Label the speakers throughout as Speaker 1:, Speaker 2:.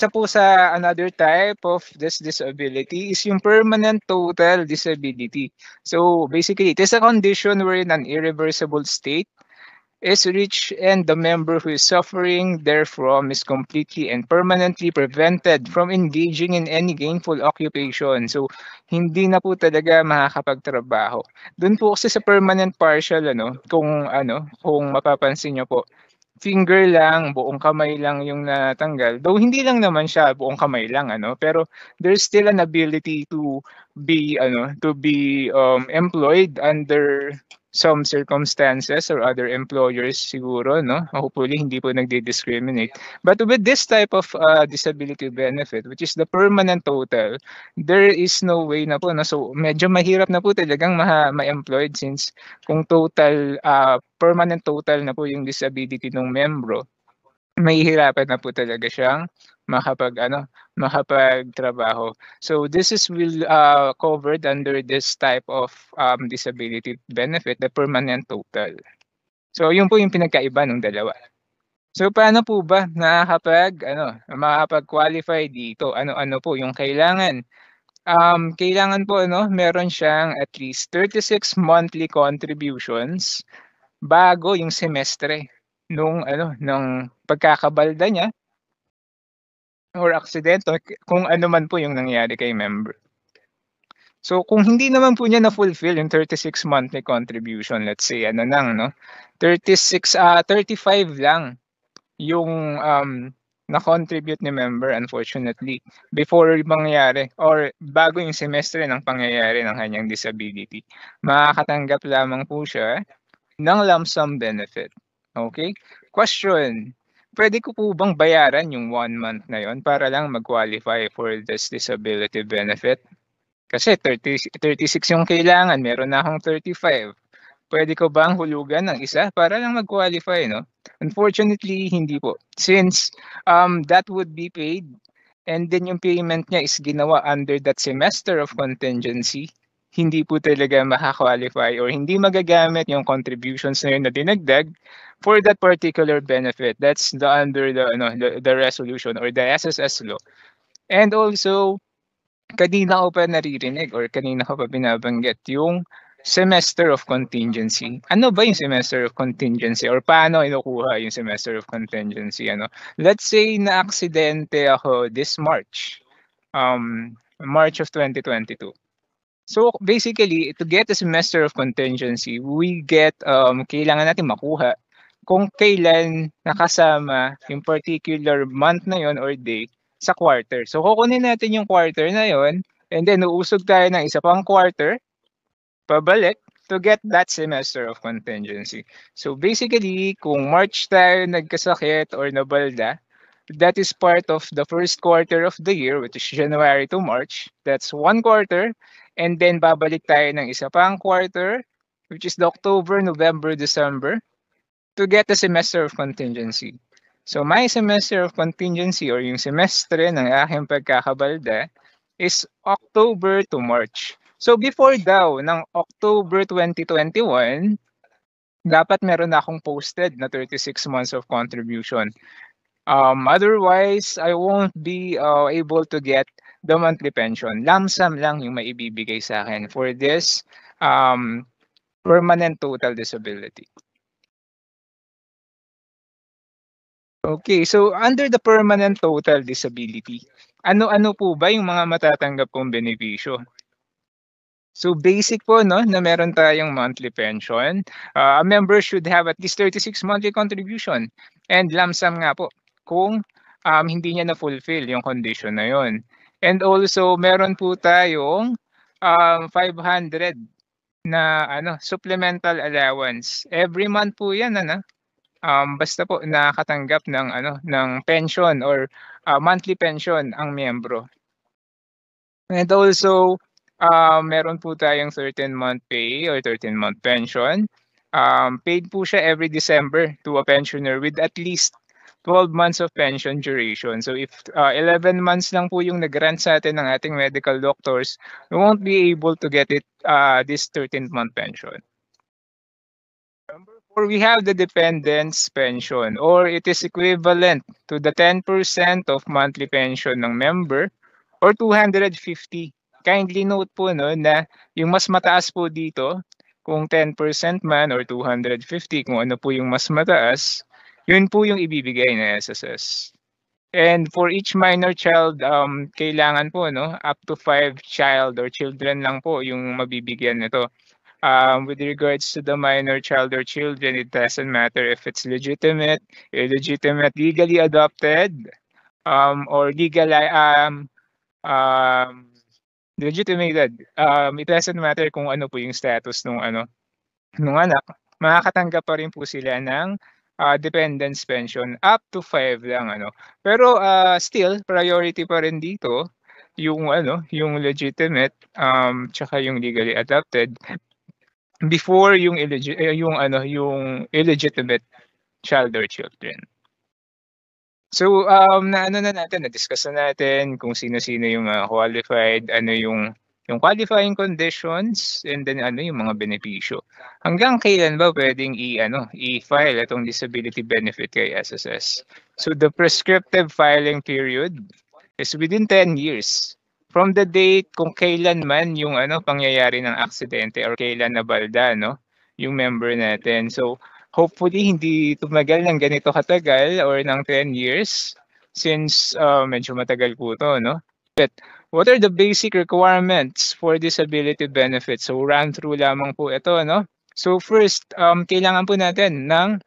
Speaker 1: isa po sa another type of this disability is yung permanent total disability. So basically, it is a condition wherein an irreversible state is reached and the member who is suffering therefrom is completely and permanently prevented from engaging in any gainful occupation. So hindi na po talaga makakapagtrabaho. Doon po kasi sa permanent partial kung mapapansin niyo po, finger lang, buong kamay lang yung natanggal. Though hindi lang naman siya buong kamay lang pero there's still an ability to be employed under some circumstances or other employers siguro, no? Hopefully hindi po nagdi-discriminate. But with this type of disability benefit, which is the permanent total, there is no way na po, no? So medyo mahirap na po talagang ma-employed since kung permanent total na po yung disability ng membro, mahihirapan na po talaga siyang makapagtrabaho. So this is covered under this type of disability benefit, the permanent total. So yun po yung pinagkaiba ng dalawa. So paano po ba makakapag-qualify dito? Ano po yung kailangan? Kailangan po meron siyang at least 36 monthly contributions bago yung semestre ng pagkakabalda niya or aksidente, kung ano man po yung nangyari kay member. So kung hindi naman po niya na-fulfill yung 36 monthly contribution, let's say 35 lang yung na-contribute ni member, unfortunately, before mangyari or bago yung semestre ng pangyayari ng kanyang disability, makakatanggap lamang po siya ng lump sum benefit. Okay? Question. Pwede ko po bang bayaran yung 1 month na yon para lang mag-qualify for this disability benefit? Kasi 36 yung kailangan, meron na akong 35. Pwede ko bang hulugan ng isa para lang mag-qualify, no? Unfortunately, hindi po. Since that would be paid and then yung payment niya is ginawa under that semester of contingency, hindi po talaga makakwalify or hindi magagamit yung contributions na yun na dinagdag for that particular benefit. That's under the resolution or the SSS law. And also, kanina ko pa naririnig or kanina ko pa binabanggit yung semester of contingency. Ano ba yung semester of contingency or paano inukuha yung semester of contingency? Let's say na aksidente ako this March. March of 2022. So basically, to get a semester of contingency, we get kailangan natin makuha kung kailan nakasama yung particular month na yon or day sa quarter. So kukunin natin yung quarter na yon and then uusog tayo ng isa pang quarter pabalik to get that semester of contingency. So basically, kung March tayo nagkasakit or nabalda, that is part of the first quarter of the year, which is January to March. That's 1 quarter. And then babalik tayo ng isa pang quarter, which is the October, November, December, to get the semester of contingency. So my semester of contingency or yung semestre ng aking pagkakabalda is October to March. So before daw ng October 2021, dapat meron na akong posted na 36 months of contribution. Otherwise, I won't be able to get the monthly pension. Lump sum lang yung maibibigay sa akin for this permanent total disability. Okay, so under the permanent total disability, ano-ano po ba yung mga matatanggap kong benepisyo? So basic po na meron tayong monthly pension. A member should have at least 36 monthly contribution and lump sum nga po kung hindi niya na-fulfill yung condition na yon. And also meron po tayong 500 na supplemental allowance. Every month po 'yan basta po nakatanggap ng pension or monthly pension ang miyembro. And also meron po tayong 13-month pay or 13-month pension. Paid po siya every December to a pensioner with at least 12 months of pension duration. So if 11 months lang po yung nag-grant sa atin ng ating medical doctors, we won't be able to get it this 13th month pension. Number Or we have the dependent's pension, or it is equivalent to the 10% of monthly pension ng member or 250. Kindly note po no, na yung mas mataas po dito, kung 10% man or 250, kung ano po yung mas mataas, yun po yung ibibigay ng SSS. And for each minor child, kailangan po no, up to 5 child or children lang po yung mabibigyan nito. With regards to the minor child or children, it doesn't matter if it's legitimate, illegitimate, legally adopted, or um, legitimated. It doesn't matter kung ano po yung status nung anak, makakatanggap pa rin po sila ng dependence pension up to 5 lang Pero still priority pa rin dito yung legitimate tsaka yung legally adopted before yung illegitimate child or children. So na-discuss na natin kung sino-sino yung qualified, yung qualifying conditions, and then yung mga benepisyo. Hanggang kailan ba pwedeng i-file itong disability benefit kay SSS? So the prescriptive filing period is within 10 years from the date kung kailan man yung pangyayari ng aksidente or kailan nabalda yung member natin. So hopefully hindi tumagal ng ganito katagal or ng 10 years since medyo matagal po to But what are the basic requirements for disability benefits? So run through lamang po ito So first, kailangan po natin ng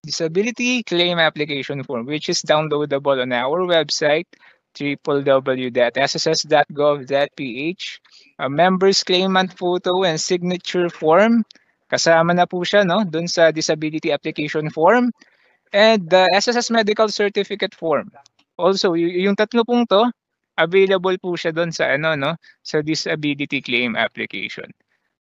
Speaker 1: disability claim application form, which is downloadable on our website www.sss.gov.ph. A member's claimant photo and signature form, kasama na po siya dun sa disability application form, and the SSS medical certificate form. Also, yung tatlo pong to, available po siya dun sa sa disability claim application.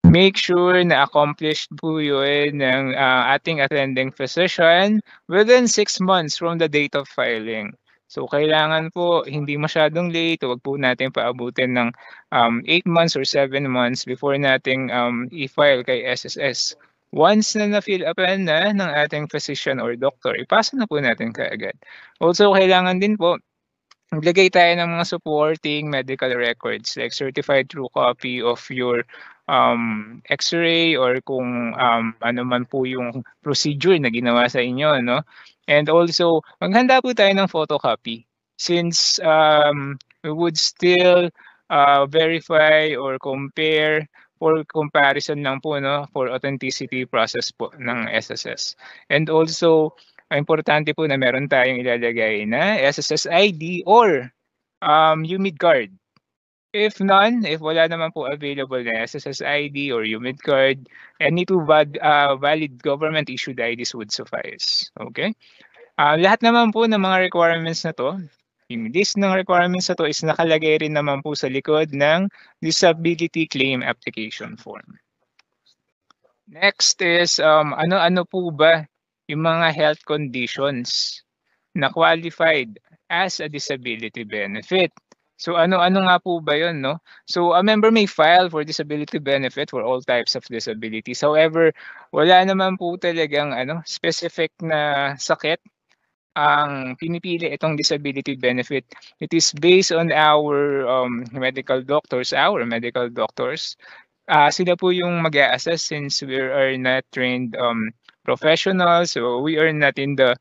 Speaker 1: Make sure na accomplished po yun ng ating attending physician within 6 months from the date of filing. So kailangan po hindi masyadong late, huwag po natin paabutin ng 8 months or 7 months before nating i-file kay SSS. Once na na-fill up na ng ating physician or doctor, ipasa na po natin kaagad. Also kailangan din po maglagay tayo ng mga supporting medical records like certified true copy of your x-ray or kung ano man po yung procedure na ginawa sa inyo and also maghanda po tayo ng photocopy since we would still verify or compare for comparison lang po for authenticity process po ng SSS. And also importante po na meron tayong ilalagay na SSS ID or UMID card. If wala naman po available na SSS ID or UMID card, any two valid government-issued IDs would suffice. Okay? Lahat naman po ng mga requirements na to, yung list ng requirements na to is nakalagay rin naman po sa likod ng disability claim application form. Next is, ano po ba yung mga health conditions na qualified as a disability benefit? So ano nga po ba yun So a member may file for disability benefit for all types of disabilities. However, wala naman po talagang specific na sakit ang pinipili itong disability benefit. It is based on our medical doctors. Sila po yung mag-a-assess since we are not trained professionals, so we are not in the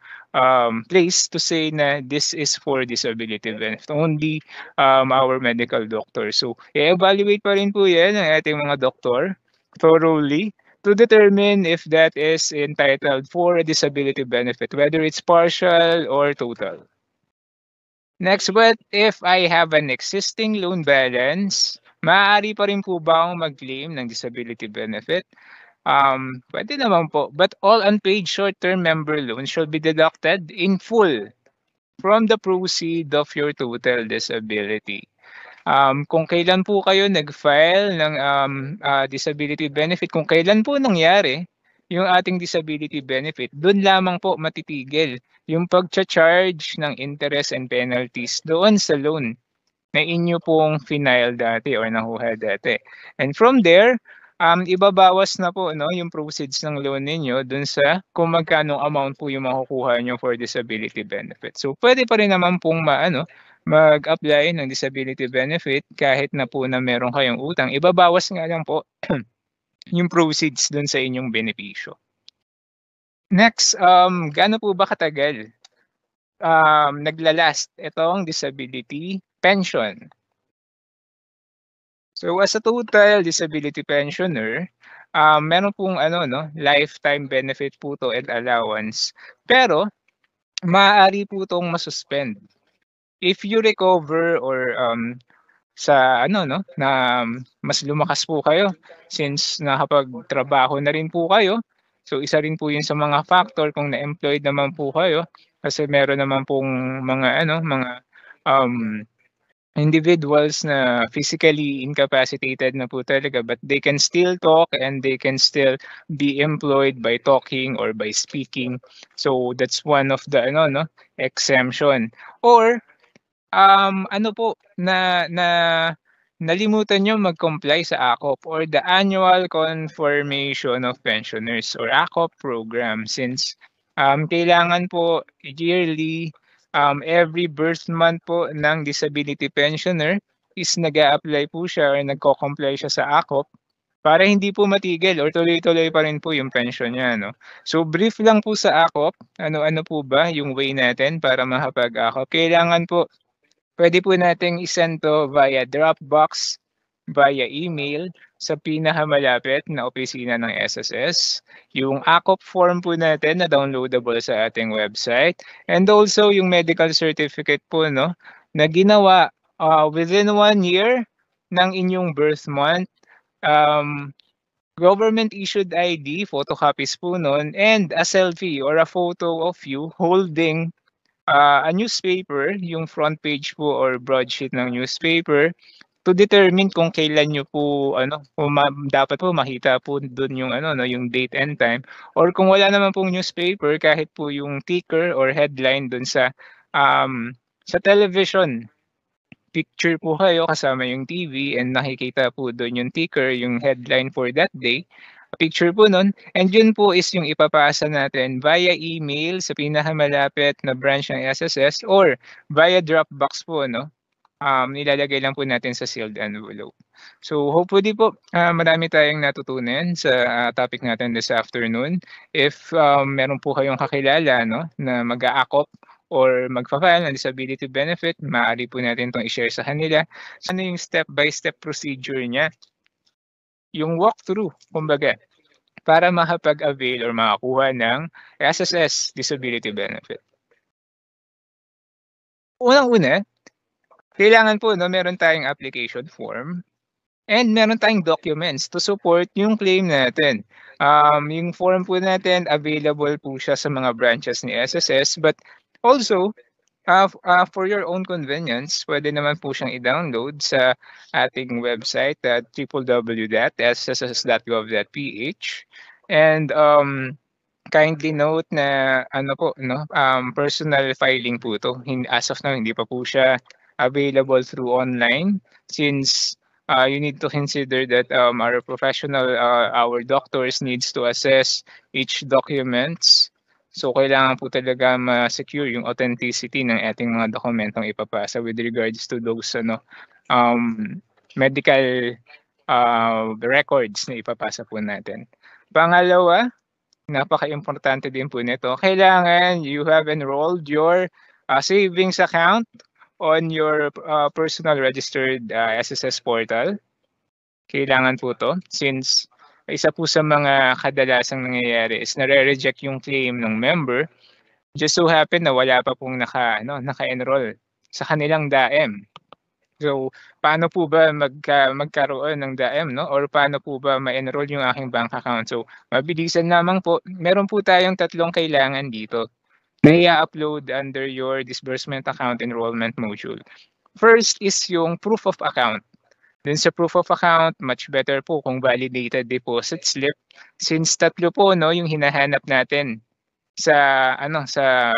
Speaker 1: place to say na this is for disability benefit. Only our medical doctor. So i-evaluate pa rin po yan ng ating mga doktor thoroughly to determine if that is entitled for a disability benefit, whether it's partial or total. Next, what if I have an existing loan balance? Maaari pa rin po ba akong mag-claim ng disability benefit? Pwede naman po, but all unpaid short-term member loans should be deducted in full from the proceeds of your total disability. Kung kailan po kayo nag-file ng disability benefit, kung kailan po nangyari yung ating disability benefit, doon lamang po matitigil yung pag-charge ng interest and penalties doon sa loan na inyo pong final dati or nakuha dati. And from there, ibabawas na po 'no, yung proceeds ng loan ninyo dun sa kung magkano amount po yung makukuha niyo for disability benefit. So, puwede pa rin naman pong mag-apply ng disability benefit kahit na po na meron kayong utang, ibabawas nga lang po yung proceeds dun sa inyong benepisyo. Next, gaano po ba katagal, nagla-last itong disability pension? So, as a total disability pensioner, meron pong ano 'no, lifetime benefit po 'to and allowance. Pero maaari po 'tong ma-suspend. If you recover or, sa ano 'no, na mas lumakas po kayo since nakapagtrabaho na rin po kayo. So, isa rin po 'yun sa mga factor kung na-employed naman po kayo kasi meron naman pong mga ano, mga, um individuals na physically incapacitated na po talaga but they can still talk and they can still be employed by talking or by speaking. So that's one of the ano 'no, exemption. Or ano po nalimutan niyo mag-comply sa AKOP or the Annual Confirmation of Pensioners or AKOP program since, kailangan po yearly, every birth month po ng disability pensioner is nag-a-apply po siya or nagko-comply siya sa AKOP para hindi po matigil or tuloy-tuloy pa rin po yung pension niya 'no. So brief lang po sa AKOP, ano-ano po ba yung way natin para makapag-AKOP. Kailangan po puwede po nating i-send 'to via Dropbox, via email sa pinakamalapit na opisina ng SSS, yung AKOP form po natin na downloadable sa ating website, and also yung medical certificate po 'no, na ginawa, within 1 year ng inyong birth month, um, government issued ID, photocopies po nun, and a selfie or a photo of you holding a newspaper, yung front page po or broadsheet ng newspaper, to determine kung kailan niyo po ano, kung dapat po makita po dun yung ano 'no, yung date and time or kung wala naman pong newspaper kahit po yung ticker or headline dun sa television. Picture po kayo kasama yung TV and nakikita po dun yung ticker, yung headline for that day, picture po nun, and yun po is yung ipapasa natin via email sa pinakamalapit na branch ng SSS or via Dropbox po 'no, nilalagay lang po natin sa sealed envelope. So hopefully po, marami tayong natutunan sa, topic natin this afternoon. If, meron po kayong kakilala 'no, na mag-aakop or magfa-file ng disability benefit, maaari po natin 'tong i-share sa kanila. Ano yung step by step procedure niya, yung walkthrough kumbaga, para makapag-avail or makakuha ng SSS disability benefit. Unang-una, kailangan po 'no, meron tayong application form and meron tayong documents to support yung claim natin. Yung form po natin available po siya sa mga branches ni SSS but also, for your own convenience, pwede naman po siyang i-download sa ating website at www.sss.gov.ph and, kindly note na ano po 'no, personal filing po 'to. As of now hindi pa po siya available through online since, you need to consider that, our doctors needs to assess each documents. So, kailangan po talaga ma-secure yung authenticity ng ating mga dokumentong ipapasa with regards to those ano, medical, records na ipapasa po natin. Pangalawa, napaka-importante din po nito, kailangan you have enrolled your, savings account on your, personal registered, SSS portal. Kailangan po 'to since isa po sa mga kadalasang nangyayari is nare-reject yung claim ng member, just so happen na wala pa pong naka-enroll sa kanilang DAM. So, paano po ba magkaroon ng DAM 'no or paano po ba ma-enroll yung aking bank account? So, mabilisan lamang po, meron po tayong tatlong kailangan dito na i-upload under your disbursement account enrollment module. First is yung proof of account. Dun sa proof of account, much better po kung validated deposit slip since tatlo po 'no yung hinahanap natin sa ano, sa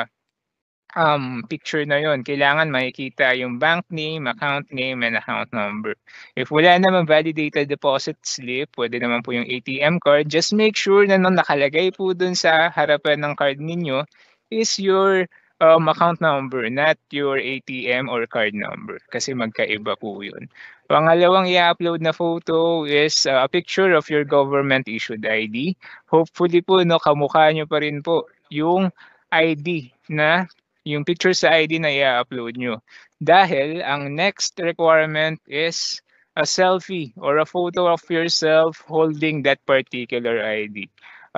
Speaker 1: picture na yon, kailangan makikita yung bank name, account name, and account number. If wala naman validated deposit slip, pwede naman po yung ATM card. Just make sure na nung nakalagay po dun sa harapan ng card ninyo is your account number, not your ATM or card number, kasi magkaiba po yun. Pangalawang i-upload na photo is a picture of your government issued ID. Hopefully po, no, kamukha nyo pa rin po yung ID na yung picture sa ID na i-upload nyo. Dahil ang next requirement is a selfie or a photo of yourself holding that particular ID.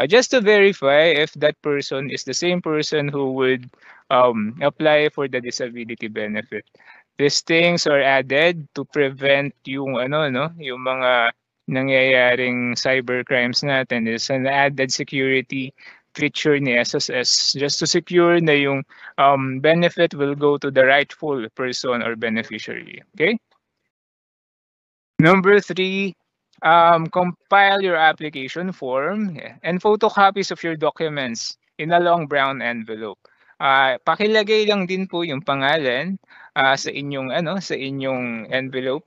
Speaker 1: Just to verify if that person is the same person who would apply for the disability benefit. These things are added to prevent yung yung mga nangyayaring cybercrimes natin. Is an added security feature ni SSS just to secure na yung benefit will go to the rightful person or beneficiary. Okay? Number 3, compile your application form and photocopies of your documents in a long brown envelope. Pakilagay lang din po yung pangalan sa inyong envelope.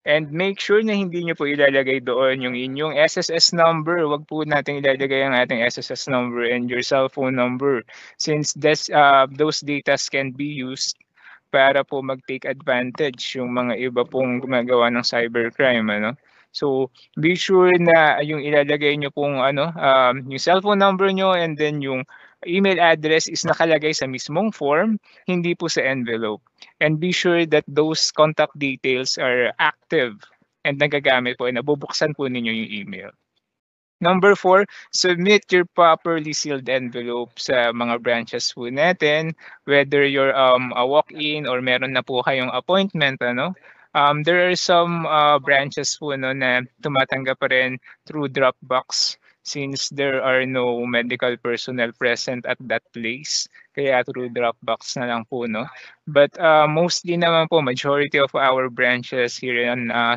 Speaker 1: And make sure na hindi nyo po ilalagay doon yung inyong SSS number. Huwag po natin ilalagay ang ating SSS number and your cell phone number, since those data can be used para po mag-take advantage yung mga iba pong gumagawa ng cybercrime. So, be sure na yung ilalagay nyo pong yung cellphone number nyo and then yung email address is nakalagay sa mismong form, hindi po sa envelope. And be sure that those contact details are active and nagagamit po, nabubuksan po ninyo yung email. Number 4, submit your properly sealed envelope sa mga branches po natin, whether you're a walk-in or meron na po kayong appointment. There are some branches po na tumatanggap pa rin through Dropbox since there are no medical personnel present at that place. Kaya through Dropbox na lang po. But mostly naman po, majority of our branches here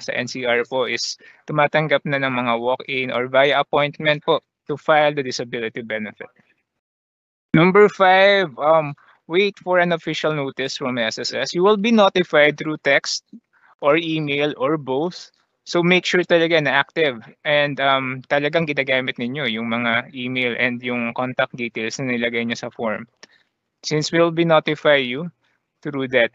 Speaker 1: sa NCR po is tumatanggap na ng mga walk-in or via appointment po to file the disability benefit. Number 5, wait for an official notice from SSS. You will be notified through text or email or both. So make sure talaga na active and talagang ginagamit ninyo yung mga email and yung contact details na nilagay nyo sa form, since we'll be notify you through that.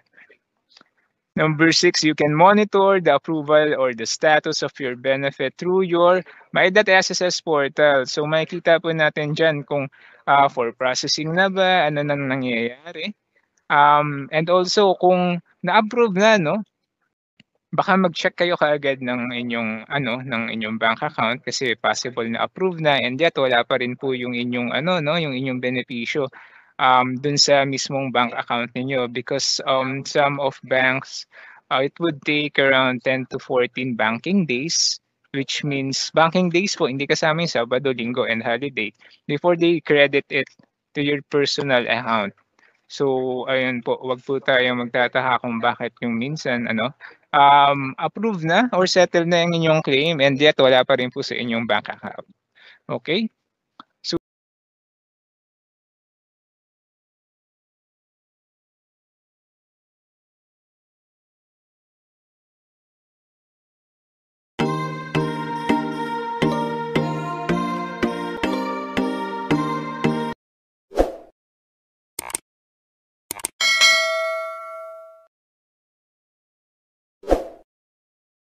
Speaker 1: Number 6, you can monitor the approval or the status of your benefit through your My.SSS portal. So makikita po natin dyan kung for processing na ba, ano nang nangyayari. And also kung na-approve na, baka mag-check kayo kaagad ng inyong bank account kasi possible na approve na and yet wala pa rin po yung inyong yung inyong benepisyo dun sa mismong bank account niyo, because some of banks it would take around 10 to 14 banking days, which means banking days po hindi kasama yung Sabado, Linggo and holiday, before they credit it to your personal account. So ayun po, wag po tayo magtataka kung bakit yung minsan approve na or settle na yung inyong claim and yet wala pa rin po sa inyong bank account. Okay?